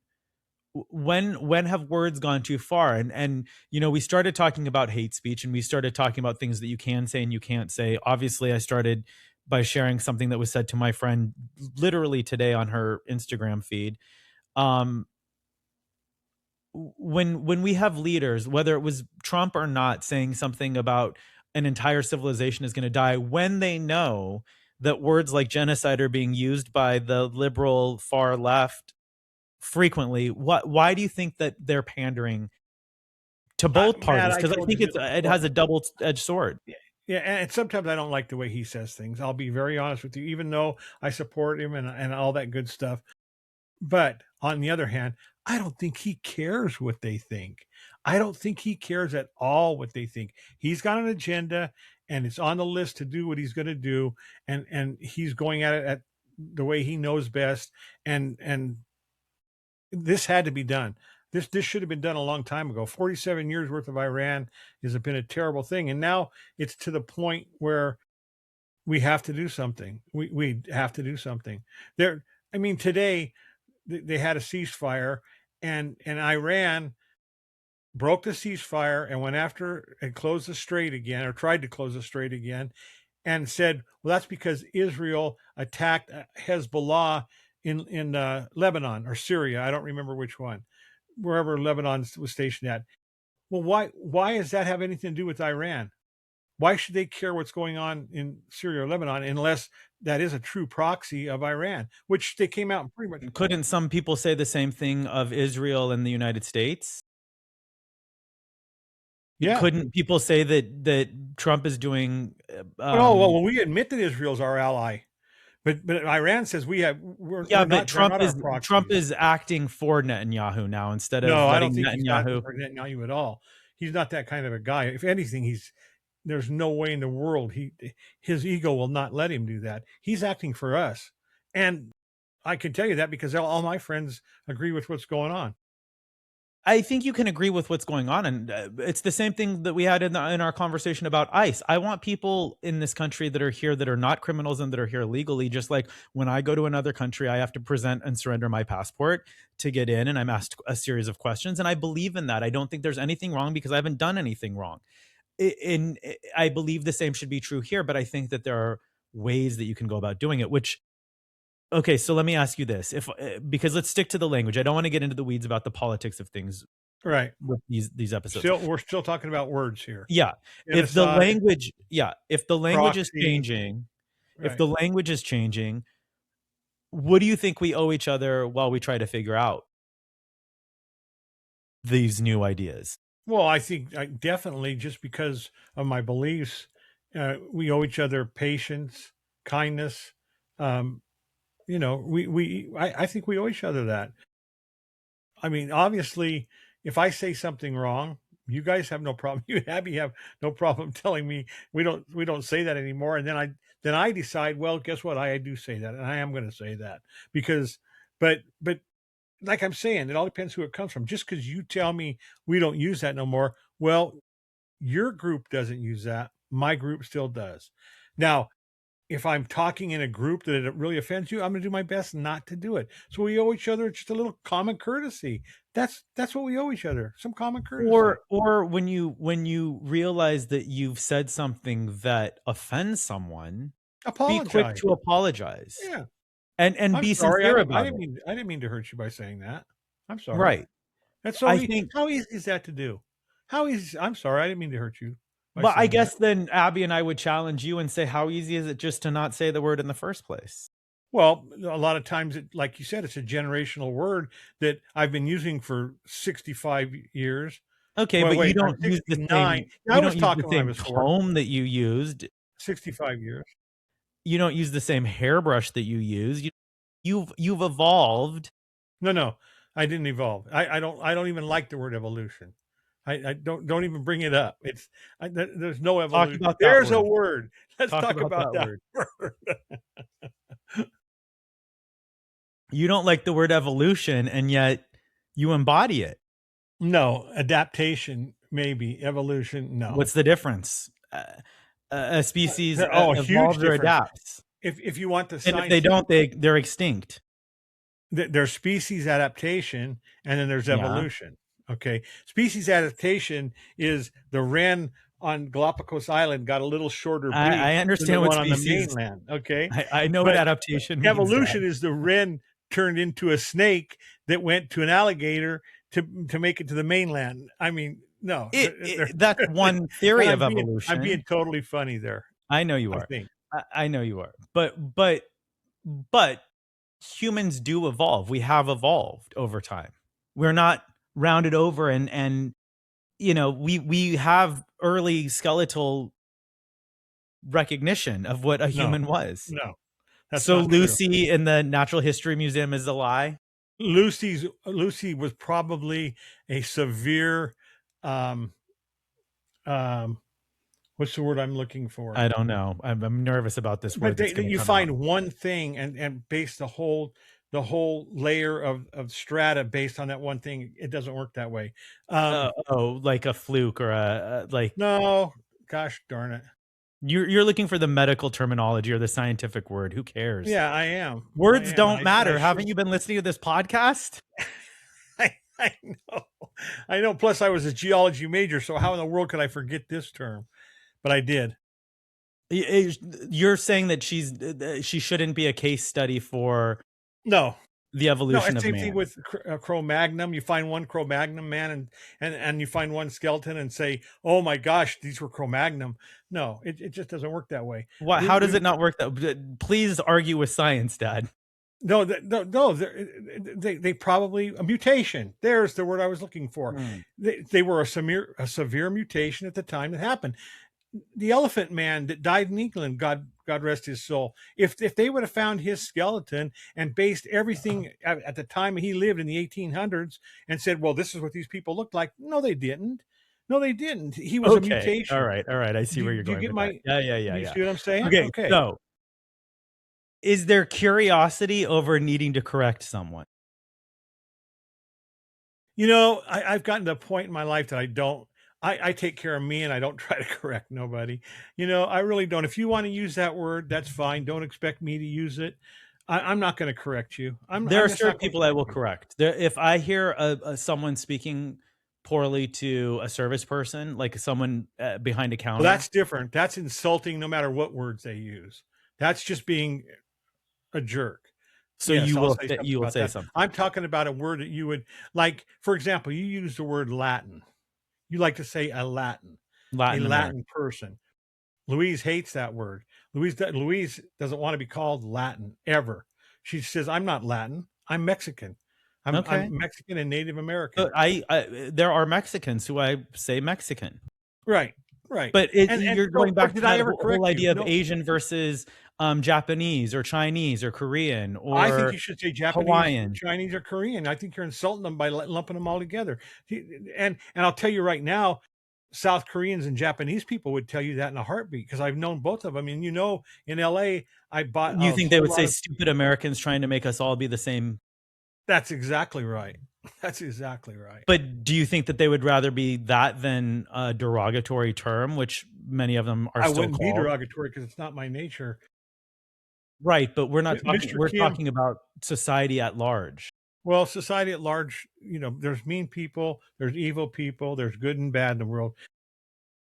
when have words gone too far, and we started talking about hate speech, and we started talking about things that you can say and you can't say. Obviously I started by sharing something that was said to my friend literally today on her Instagram feed. um when we have leaders, whether it was Trump or not, saying something about an entire civilization is going to die, when they know that words like genocide are being used by the liberal far left frequently, why do you think that they're pandering to both Matt, parties? I Because I told think you this it before. has a double-edged sword. Yeah, yeah, and sometimes I don't like the way he says things. I'll be very honest with you, even though I support him and all that good stuff. But on the other hand, I don't think he cares what they think. I don't think he cares at all what they think. He's got an agenda, and it's on the list to do what he's going to do, and he's going at it at the way he knows best. And this had to be done. This should have been done a long time ago. 47 years worth of Iran has been a terrible thing, and now it's to the point where we have to do something. We have to do something. There, I mean, today they had a ceasefire, and Iran broke the ceasefire and went after and closed the strait again, or tried to close the strait again, and said, "Well, that's because Israel attacked Hezbollah in Lebanon or Syria. I don't remember which one, wherever Lebanon was stationed at." Well, why does that have anything to do with Iran? Why should they care what's going on in Syria or Lebanon unless that is a true proxy of Iran, which they came out and pretty much. Couldn't some people say the same thing of Israel and the United States? Yeah. Couldn't people say that Trump is doing, Oh, well, we admit that Israel's our ally, but Iran says yeah, we're but not. They're not our Trump proxies. is acting for Netanyahu now instead of No, I don't letting think he's acting Netanyahu. for Netanyahu at all. He's not that kind of a guy. If anything, there's no way in the world his ego will not let him do that. He's acting for us, and I can tell you that because all my friends agree with what's going on. I think you can agree with what's going on, and it's the same thing that we had in our conversation about ICE. I want people in this country that are here that are not criminals and that are here legally. Just like when I go to another country, I have to present and surrender my passport to get in, and I'm asked a series of questions. And I believe in that. I don't think there's anything wrong because I haven't done anything wrong. I believe the same should be true here, but I think that there are ways that you can go about doing it. Which, okay, so let me ask you this: if because let's stick to the language. I don't want to get into the weeds about the politics of things Right. with these episodes. We're still talking about words here. Yeah. Genocide, If the language is proxy. changing, if Right. the language is changing, what do you think we owe each other while we try to figure out these new ideas? Well, I think definitely just because of my beliefs, we owe each other patience, kindness. Um, I think we owe each other that. I mean, obviously, if I say something wrong, you guys have no problem. You Abby have no problem telling me we don't say that anymore. And then I decide, well, guess what? I do say that, and I am going to say that because, but like I'm saying, it all depends who it comes from. Just because you tell me we don't use that no more, well, your group doesn't use that. My group still does. Now, if I'm talking in a group that it really offends you, I'm going to do my best not to do it. So we owe each other just a little common courtesy. That's what we owe each other. Some common courtesy. Or when you realize that you've said something that offends someone, be quick Apologize. to apologize Yeah. and I'm be sorry. I sincere didn't I about didn't it. mean I didn't mean to hurt you by saying that. I'm sorry. Right. That's so I easy. think, How easy is that to do? How easy? I'm sorry. I didn't mean to hurt you by but I saying that. guess then Abby and I would challenge you and say, how easy is it just to not say the word in the first place? Well, a lot of times, like you said, it's a generational word that I've been using for 65 years. Okay, Well, but wait, I'm 69. I you was don't use the talking when I same was 4. comb that you used. 65 years. You don't use the same hairbrush that you use. You've evolved. No, no, I didn't evolve. I don't even like the word evolution. I don't even bring it up. There's no Talk evolution. about that There's a word. word. Let's Talk talk about about that that word. word. You don't like the word evolution, and yet you embody it. No, adaptation, maybe. Evolution, no. What's the difference? A species Oh, a huge evolves or difference. adapts, If you want the and if they scientific, don't, they're extinct. there's species adaptation and then there's Yeah, evolution. Okay. Species adaptation is the wren on Galapagos Island got a little shorter beak I than the understand what one on the species. mainland. Okay. I know what But adaptation means, evolution Dad. is the wren turned into a snake that went to an alligator to make it to the mainland. I mean, no, That's one and theory of I'm being evolution. totally funny there, I know you I are. think. I know you are. But humans do evolve. We have evolved over time. We're not rounded over and we have early skeletal recognition of what a No, human was. no, that's So not true. Lucy in the Natural History Museum is a lie? Lucy was probably a severe um um what's the word I'm looking for? I don't know. I'm nervous about this But word that's gonna you come out. find one thing and base the whole layer of strata based on that one thing. It doesn't work that way. Like a fluke or like No, gosh darn it. you're looking for the medical terminology or the scientific word. Who cares? Yeah, I am. I Words am. don't I matter. sure Haven't you been listening to this podcast? I know. I know. Plus I was a geology major, so how in the world could I forget this term? But I did. You're saying that she shouldn't be a case study for No, the no, evolution it's of same thing man. with Cro-Magnon. You find one Cro-Magnon man and you find one skeleton and say, "Oh my gosh, these were Cro-Magnon." No, it just doesn't work that way. What? We How does we it not work? Please argue with science, Dad. no no no they probably a mutation. There's the word I was looking for. Hmm. They were a severe mutation at the time that happened. The Elephant Man that died in England, God rest his soul. If they would have found his skeleton and based everything at the time he lived in the 1800s and said, well, this is what these people looked like. No, they didn't. No, they didn't. He was a Okay. mutation. All right. I see Do where you, you're do you going get with that. my? Yeah, yeah, yeah, Do you yeah. see what I'm saying? Okay. Okay. So, is there curiosity over needing to correct someone? I've gotten to a point in my life that I don't. I take care of me and I don't try to correct nobody. I really don't. If you want to use that word, that's fine. Don't expect me to use it. I'm not going to correct you. There I'm are just certain not going to people I correct will you. correct. If I hear someone speaking poorly to a service person, like someone behind a Well, counter, that's different. That's insulting no matter what words they use. That's just being a jerk. so Yes, I'll say something you will about say that. something. I'm talking about a word that you would like, for example, you use the word Latin. You like to say a Latin American. Latin person. Louise hates that word. Louise doesn't want to be called Latin ever. She says, I'm not Latin. I'm Mexican. Okay. I'm Mexican and Native American. But there are Mexicans who I say Mexican. Right, right. But And you're going so, but back to did I that ever whole correct you? idea of No, Asian versus, Japanese or Chinese or Korean I think or you should say Japanese, Hawaiian. Chinese, or Korean. I think you're insulting them by lumping them all together. And I'll tell you right now, South Koreans and Japanese people would tell you that in a heartbeat because I've known both of them. And in LA, I bought You a think they whole would lot say of. stupid Americans trying to make us all be the same? That's exactly right. That's exactly right. But do you think that they would rather be that than a derogatory term, which many of them are I still wouldn't be called? derogatory because it's not my nature. Right, but Mr. we're Kim, talking about society at large. well, society at large, there's mean people, there's evil people, there's good and bad in the world.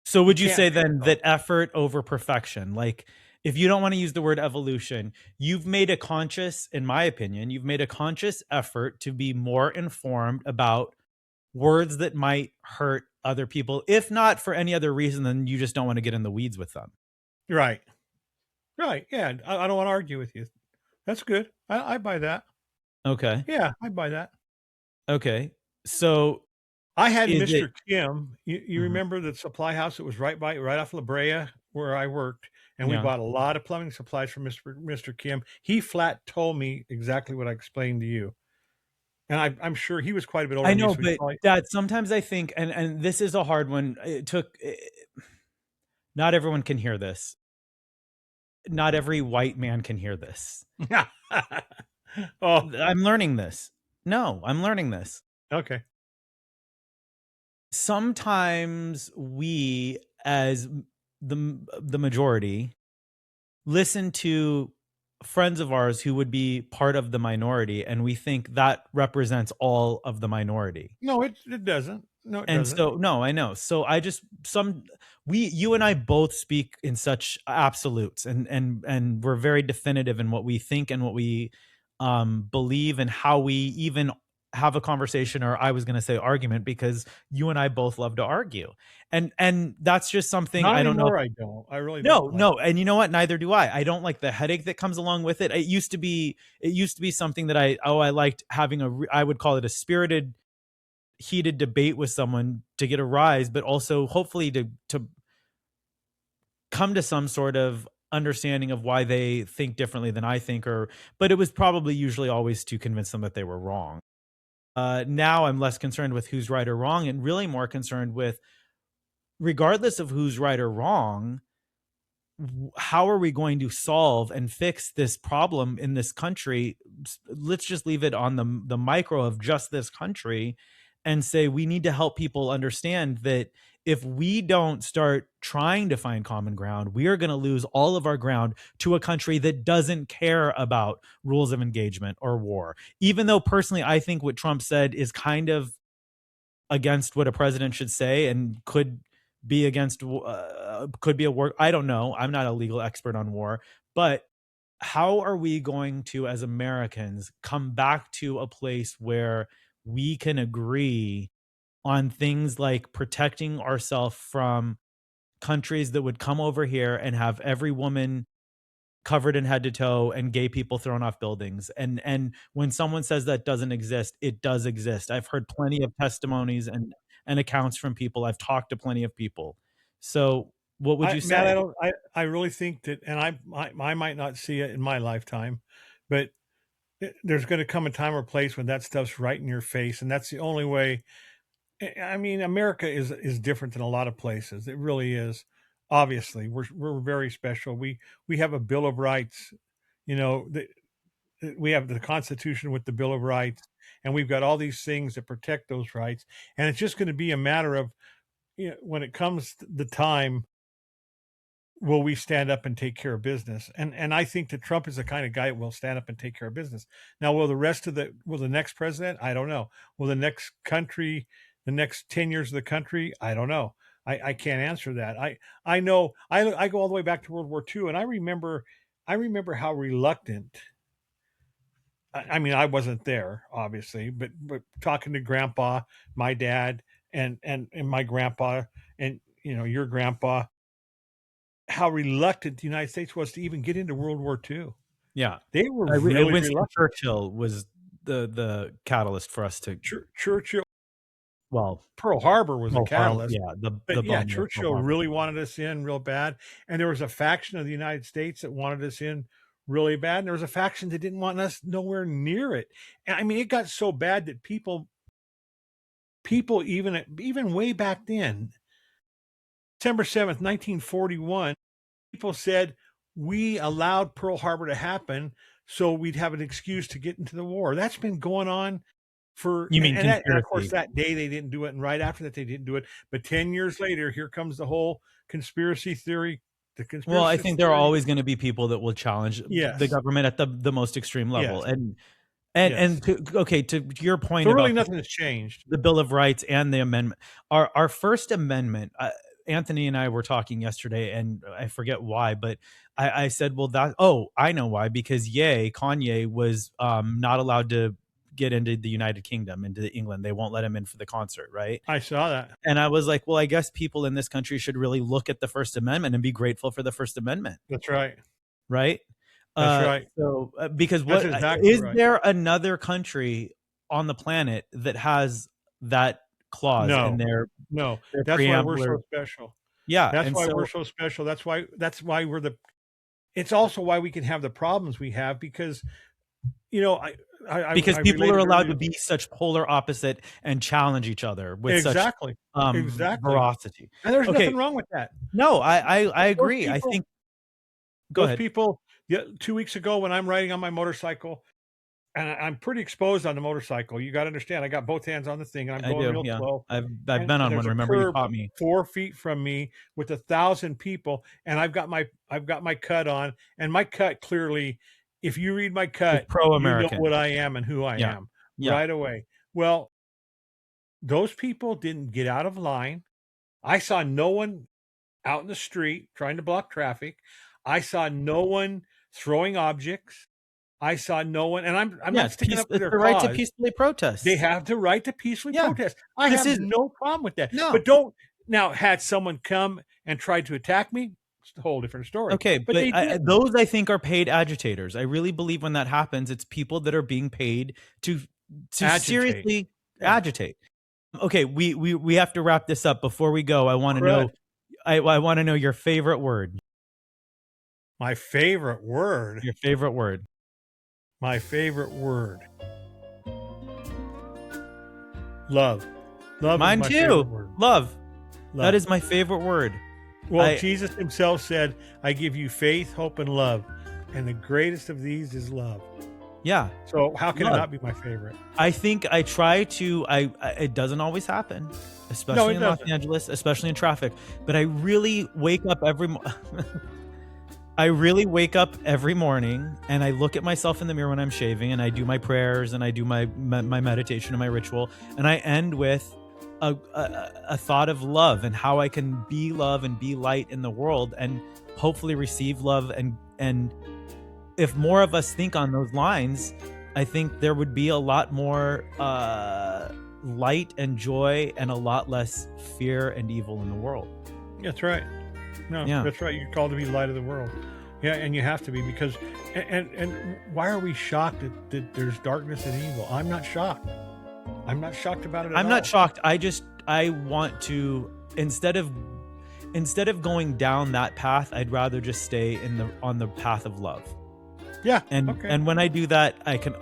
So You would you can't say pick then them. that effort over perfection? Like, if you don't want to use the word evolution, you've made a conscious, in my opinion, you've made a conscious effort to be more informed about words that might hurt other people, if not for any other reason than you just don't want to get in the weeds with them. Right. Right. Yeah. I don't want to argue with you. That's good. I buy that. Okay. Yeah, I buy that. Okay. So I had is it Mr. Kim. You Mhm. remember the supply house that was right off La Brea where I worked, and we Yeah. bought a lot of plumbing supplies from Mr. Kim. He flat told me exactly what I explained to you, and I'm sure he was quite a bit older I than me, know, so he but probably. that sometimes I think, and this is a hard one. Not everyone can hear this. Not every white man can hear this. Oh, I'm learning this. No, I'm learning this. okay. Sometimes we, as the majority, listen to friends of ours who would be part of the minority, and we think that represents all of the minority. No, it doesn't. No, it And doesn't. so no, I know. So I just some we you and I both speak in such absolutes, and we're very definitive in what we think and what we believe, and how we even have a conversation, or I was going to say argument, because you and I both love to argue. And that's just something Not I don't know. anymore. I don't. I really No, don't like. no, and you know what? Neither do I. I don't like the headache that comes along with it. It used to be something that I liked having I would call it a spirited, heated debate with someone to get a rise, but also hopefully to come to some sort of understanding of why they think differently than I think, or but it was probably usually always to convince them that they were wrong. Now I'm less concerned with who's right or wrong, and really more concerned with, regardless of who's right or wrong, how are we going to solve and fix this problem in this country? Let's just leave it on the micro of just this country, and say we need to help people understand that if we don't start trying to find common ground, we are going to lose all of our ground to a country that doesn't care about rules of engagement or war. Even though personally I think what Trump said is kind of against what a president should say, and be against could be a war. I don't know. I'm not a legal expert on war, but how are we going to, as Americans, come back to a place where we can agree on things like protecting ourselves from countries that would come over here and have every woman covered in head to toe and gay people thrown off buildings? And when someone says that doesn't exist, it does exist. I've heard plenty of testimonies and accounts from people. I've talked to plenty of people. So what would you Matt, say? I really think that, and I might not see it in my lifetime, but there's going to come a time or place when that stuff's right in your face, and that's the only way. I mean, America is different than a lot of places. It really is. Obviously, we're very special. We have a Bill of Rights. You know, we have the Constitution with the Bill of Rights, and we've got all these things that protect those rights. And it's just going to be a matter of, when it comes to the time, will we stand up and take care of business? And I think that Trump is the kind of guy that will stand up and take care of business. Now, will the next president? I don't know. Will the next country, the next 10 years of the country? I don't know. I can't answer that. I know I go all the way back to World War II, and I remember how reluctant. I mean, I wasn't there, obviously, but talking to Grandpa, my dad, and my grandpa, and your grandpa, how reluctant the United States was to even get into World War II. Yeah. They were really Winston reluctant. Churchill was. the catalyst for us to, Churchill, well, Pearl Harbor was a catalyst. yeah, But the yeah, bombing of Pearl Churchill Harbor. really wanted us in real bad, and there was a faction of the United States that wanted us in really bad, and there was a faction that didn't want us nowhere near it. And I mean, it got so bad that people even way back then, December 7th, 1941, people said we allowed Pearl Harbor to happen so we'd have an excuse to get into the war. That's been going on for You mean and of course conspiracy? that day they didn't do it, and right after that they didn't do it. But 10 years later, here comes the whole conspiracy theory. The Well, I conspiracy think there are theory. always gonna be people that will challenge the Yes. government at the most extreme level, Yes. and Yes. to okay, to your point So really about nothing has changed. the Bill of Rights and the amendment. Our First Amendment, Anthony and I were talking yesterday, and I forget why, but I said, well, I know why, because Kanye was not allowed to get into the United Kingdom, into England. They won't let him in for the concert, right? I saw that. And I was like, well, I guess people in this country should really look at the First Amendment and be grateful for the First Amendment, That's right. right? That's right. Because That's what exactly is right. there another country on the planet that has that clause in No. No. their That's why we're preamble? so special. Yeah, That's and why we're so so special. That's why we're the it's also why we can have the problems we have because you know, because I people are related allowed earlier. to be such polar opposite and challenge each other with such Exactly. Exactly. veracity. And there's Okay, nothing wrong with that. no, I Those agree. I people think go those ahead. people, yeah, 2 weeks ago when I'm riding on my motorcycle, and I'm pretty exposed on the motorcycle. You gotta understand, I got both hands on the thing, and I'm I going do, real yeah. slow, I've and been on there's one, a remember you curb taught me. 4 feet from me with 1,000 people, and I've got my cut on, and my cut clearly, if you read my It's cut, you know pro-American. what I am and who I Yeah, am yeah. right away. Well, those people didn't get out of line. I saw no one out in the street trying to block traffic. I saw no one throwing objects. I saw no one, and I'm Yeah, not sticking up for it's their the right to cause. peacefully They protest. have the right to peacefully Yeah, protest. I this have is no problem with that. no. But don't now had someone come and tried to attack me, it's a whole different story. Okay, But but they didn't. those I think are paid agitators. I really believe when that happens, it's people that are being paid to Agitate. seriously Yeah. agitate. Okay, we have to wrap this up. Before we go, I wanna know Crud. I wanna know your favorite word. My favorite word. Your favorite word. My favorite word. Love. Love is Mine my favorite too. word. Love. That Love. is my favorite word. Well, I Jesus himself said, I give you faith, hope, and love. And the greatest of these is love. yeah, So how can it love. not be my favorite? I think I try to it doesn't always happen, No, especially it in Los doesn't. Angeles, especially in traffic, but I really wake up I really wake up every morning and I look at myself in the mirror when I'm shaving and I do my prayers and I do my meditation and my ritual and I end with a thought of love and how I can be love and be light in the world and hopefully receive love and if more of us think on those lines, I think there would be a lot more light and joy and a lot less fear and evil in the world. That's right. No, Yeah. that's right. You're called to be light of the world. Yeah, and you have to be because and why are we shocked that there's darkness and evil? I'm not shocked. I'm not shocked about it at I'm all. not shocked. I want to instead of going down that path, I'd rather just stay on the path of love. Yeah. And Okay. and when I do that,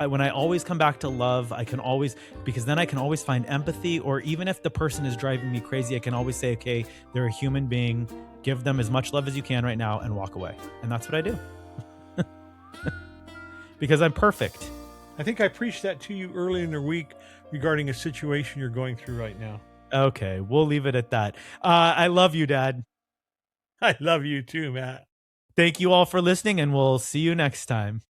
when I always come back to love, I can always because then I can always find empathy or even if the person is driving me crazy, I can always say, "Okay, they're a human being. Give them as much love as you can right now and walk away." And that's what I do. Because I'm perfect. I think I preached that to you early in the week regarding a situation you're going through right now. Okay, we'll leave it at that. I love you, Dad. I love you too, Matt. Thank you all for listening, and we'll see you next time.